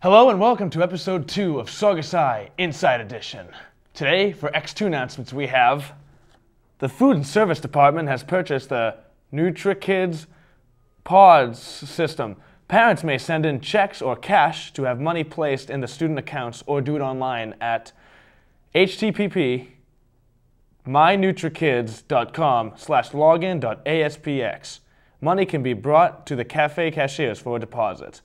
Hello and welcome to episode 2 of Saugus Inside Edition. Today, for X2 announcements, we have the Food and Service Department has purchased the NutriKids Pods system. Parents may send in checks or cash to have money placed in the student accounts or do it online at http://mynutrikids.com/login.aspx. Money can be brought to the cafe cashiers for a deposit.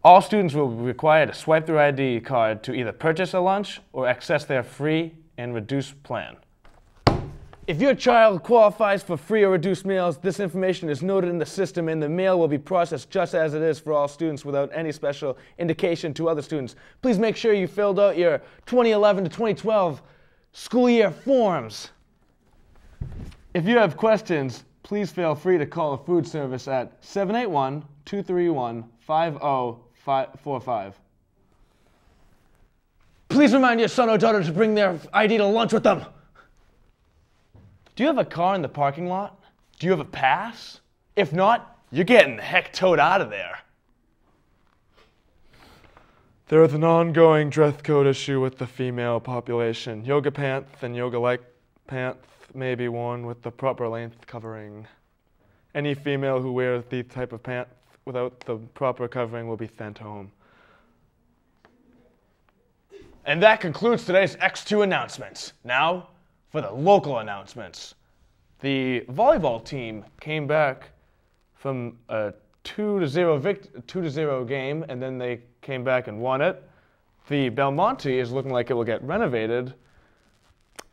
All students will be required to swipe their ID card to either purchase a lunch or access their free and reduced plan. If your child qualifies for free or reduced meals, this information is noted in the system and the mail will be processed just as it is for all students without any special indication to other students. Please make sure you filled out your 2011 to 2012 school year forms. If you have questions, please feel free to call the food service at 781-231-5045. Please remind your son or daughter to bring their ID to lunch with them. Do you have a car in the parking lot? Do you have a pass? If not, you're getting the heck towed out of there. There is an ongoing dress code issue with the female population. Yoga pants and yoga-like pants may be worn with the proper length covering. Any female who wears these type of pants without the proper covering will be sent home. And that concludes today's X2 announcements. Now, for the local announcements. The volleyball team came back from a 2-0 game, and then they came back and won it. The Belmonte is looking like it will get renovated.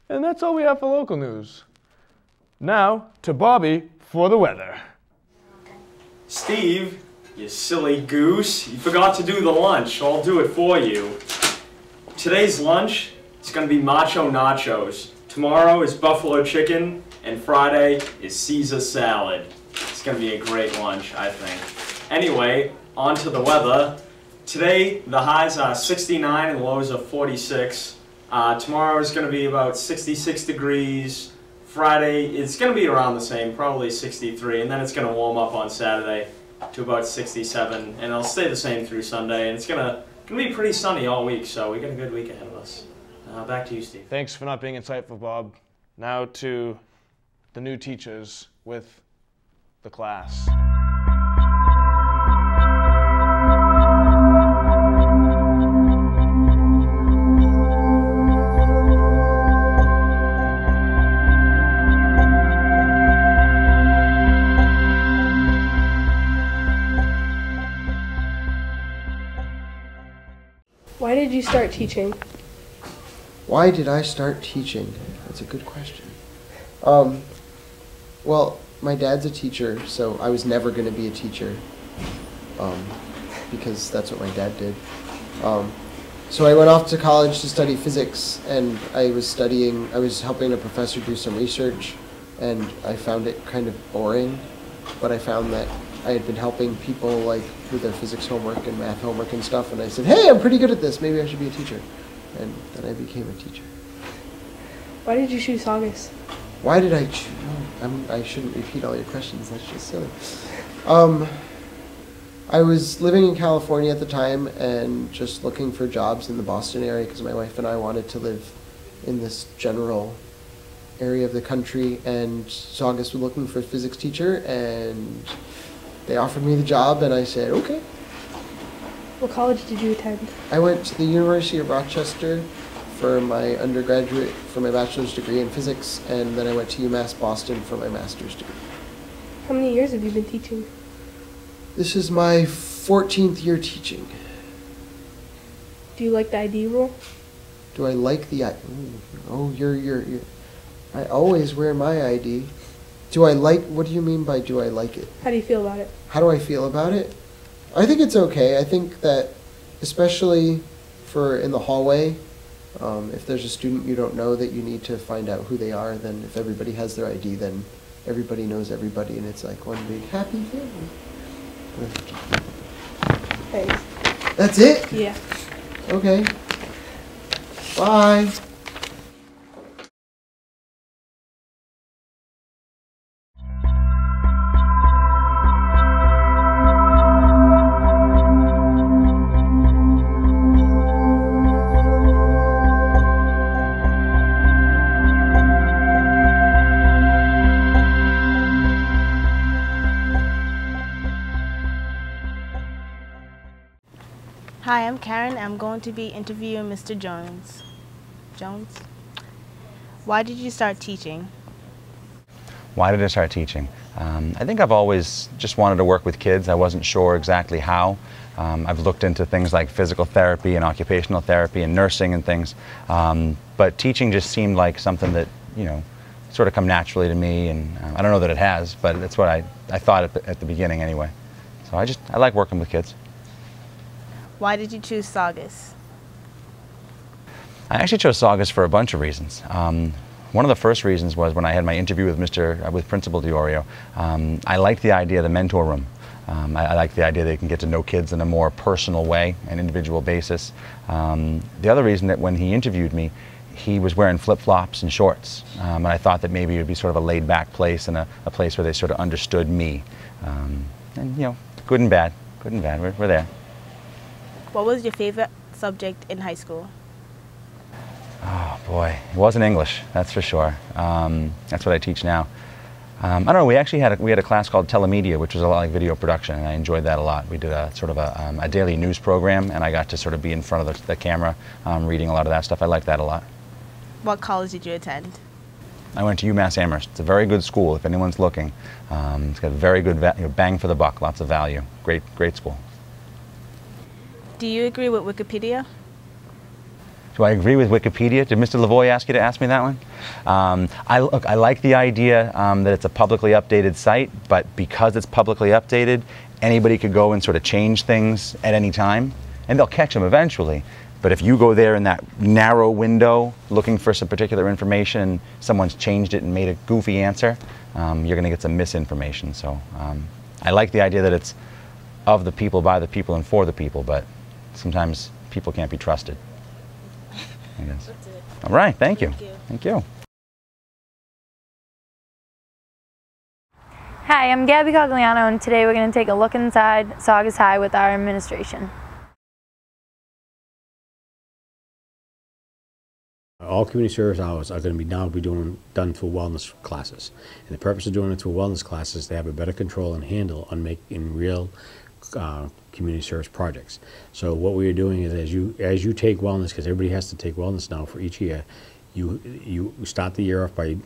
And that's all we have for local news. Now, to Bobby for the weather. Steve, you silly goose, you forgot to do the lunch. I'll do it for you. Today's lunch is going to be macho nachos. Tomorrow is buffalo chicken, and Friday is Caesar salad. It's going to be a great lunch, I think. Anyway, on to the weather. Today, the highs are 69 and the lows are 46. Tomorrow is going to be about 66 degrees. Friday, it's going to be around the same, probably 63, and then it's going to warm up on Saturday to about 67, and it'll stay the same through Sunday, and it's going to be pretty sunny all week, so we got a good week ahead of us. Back to you, Steve. Thanks for not being insightful, Bob. Now to the new teachers with the class. Why did you start teaching? Why did I start teaching? That's a good question. Well, my dad's a teacher, so I was never going to be a teacher because that's what my dad did. So I went off to college to study physics, and I was helping a professor do some research, and I found it kind of boring, but I found that I had been helping people like with their physics homework and math homework and stuff, and I said, hey, I'm pretty good at this, maybe I should be a teacher. And then I became a teacher. Why did you choose Saugus? Why did I choose? I shouldn't repeat all your questions, that's just silly. I was living in California at the time and just looking for jobs in the Boston area because my wife and I wanted to live in this general area of the country, and Saugus was looking for a physics teacher, and they offered me the job, and I said, okay. What college did you attend? I went to the University of Rochester for my bachelor's degree in physics, and then I went to UMass Boston for my master's degree. How many years have you been teaching? This is my 14th year teaching. Do you like the ID rule? Do I like the ID? Oh, I always wear my ID. What do you mean by do I like it? How do you feel about it? How do I feel about it? I think it's okay. I think that, especially in the hallway, if there's a student you don't know that you need to find out who they are, then if everybody has their ID, then everybody knows everybody, and it's like one big happy family. Thanks. That's it? Yeah. Okay. Bye. Hi, I'm Karen. I'm going to be interviewing Mr. Jones. Jones? Why did you start teaching? Why did I start teaching? I think I've always just wanted to work with kids. I wasn't sure exactly how. I've looked into things like physical therapy and occupational therapy and nursing and things. But teaching just seemed like something that, sort of come naturally to me, and I don't know that it has, but that's what I thought at the beginning anyway. So I like working with kids. Why did you choose Saugus? I actually chose Saugus for a bunch of reasons. One of the first reasons was when I had my interview with Principal DiOrio. I liked the idea of the mentor room. I like the idea that you can get to know kids in a more personal way, an individual basis. The other reason that when he interviewed me, he was wearing flip-flops and shorts. And I thought that maybe it would be sort of a laid-back place and a place where they sort of understood me. And good and bad, we're there. What was your favorite subject in high school? Oh boy, it wasn't English, that's for sure. That's what I teach now. I don't know, we actually had a class called telemedia, which was a lot like video production, and I enjoyed that a lot. We did a sort of a daily news program, and I got to sort of be in front of the camera reading a lot of that stuff. I liked that a lot. What college did you attend? I went to UMass Amherst. It's a very good school if anyone's looking. It's got very good bang for the buck, lots of value. Great school. Do you agree with Wikipedia? Do I agree with Wikipedia? Did Mr. Lavoie ask you to ask me that one? I like the idea that it's a publicly updated site, but because it's publicly updated, anybody could go and sort of change things at any time, and they'll catch them eventually. But if you go there in that narrow window looking for some particular information, someone's changed it and made a goofy answer, you're going to get some misinformation. So I like the idea that it's of the people, by the people, and for the people, but sometimes people can't be trusted. I guess. That's it. All right, thank you. Thank you. Hi, I'm Gabby Cogliano, and today we're going to take a look inside Saugus High with our administration. All community service hours are going to be done through wellness classes. And the purpose of doing it through wellness classes is to have a better control and handle on making real community service projects. So what we are doing is as you take wellness, because everybody has to take wellness now for each year, you start the year off by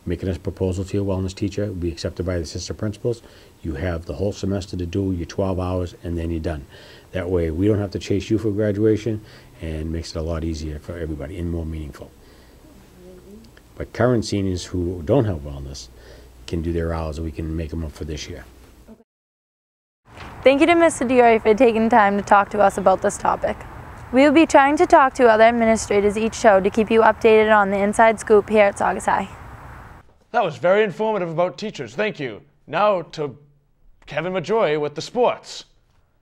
making a proposal to your wellness teacher. It will be accepted by the assistant principals. You have the whole semester to do your 12 hours, and then you're done. That way we don't have to chase you for graduation, and makes it a lot easier for everybody and more meaningful. But current seniors who don't have wellness can do their hours, and we can make them up for this year. Thank you to Mr. DiOrio for taking time to talk to us about this topic. We will be trying to talk to other administrators each show to keep you updated on the inside scoop here at Saugus High. That was very informative about teachers. Thank you. Now to Kevin Majoy with the sports.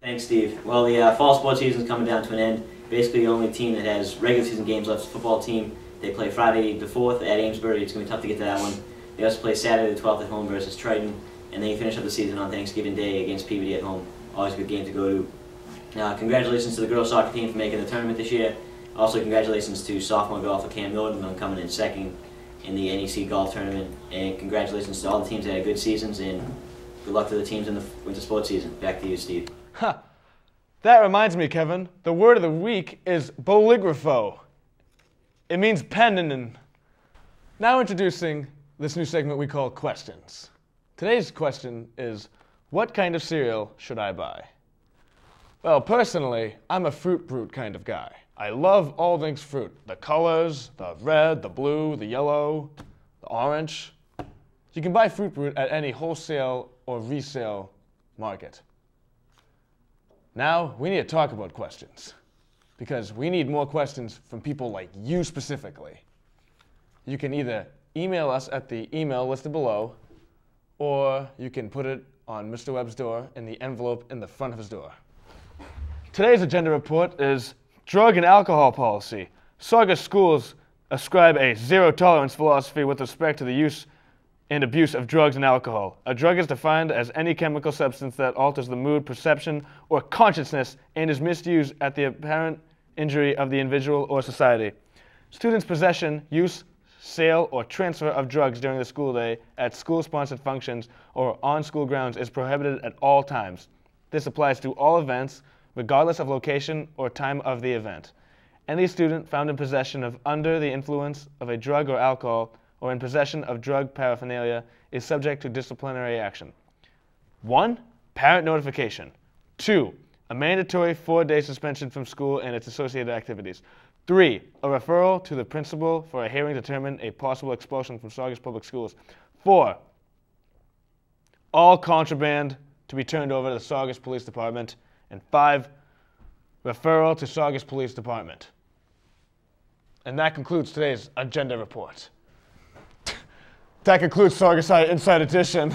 Thanks, Steve. Well, the fall sports season is coming down to an end. Basically, the only team that has regular season games left is the football team. They play Friday the 4th at Amesbury. It's going to be tough to get to that one. They also play Saturday the 12th at home versus Triton. And then you finish up the season on Thanksgiving Day against Peabody at home. Always a good game to go to. Congratulations to the girls soccer team for making the tournament this year. Also, congratulations to sophomore golfer Cam Norton on coming in second in the NEC golf tournament. And congratulations to all the teams that had good seasons, and good luck to the teams in the winter sports season. Back to you, Steve. Huh. That reminds me, Kevin. The word of the week is boligrapho. It means pen and... Now introducing this new segment we call Questions. Today's question is, what kind of cereal should I buy? Well, personally, I'm a fruit brute kind of guy. I love all things fruit. The colors, the red, the blue, the yellow, the orange. You can buy fruit brute at any wholesale or resale market. Now, we need to talk about questions, because we need more questions from people like you specifically. You can either email us at the email listed below, or you can put it on Mr. Webb's door in the envelope in the front of his door. Today's agenda report is drug and alcohol policy. Saugus schools ascribe a zero-tolerance philosophy with respect to the use and abuse of drugs and alcohol. A drug is defined as any chemical substance that alters the mood, perception, or consciousness and is misused at the apparent injury of the individual or society. Students' possession, use, sale, or transfer of drugs during the school day at school-sponsored functions or on school grounds is prohibited at all times. This applies to all events, regardless of location or time of the event. Any student found in possession of under the influence of a drug or alcohol or in possession of drug paraphernalia is subject to disciplinary action. 1. Parent notification. 2. A mandatory 4-day suspension from school and its associated activities. 3. A referral to the principal for a hearing to determine a possible expulsion from Saugus Public Schools. 4. All contraband to be turned over to the Saugus Police Department. And 5. Referral to Saugus Police Department. And that concludes today's agenda report. That concludes Saugus Inside Edition.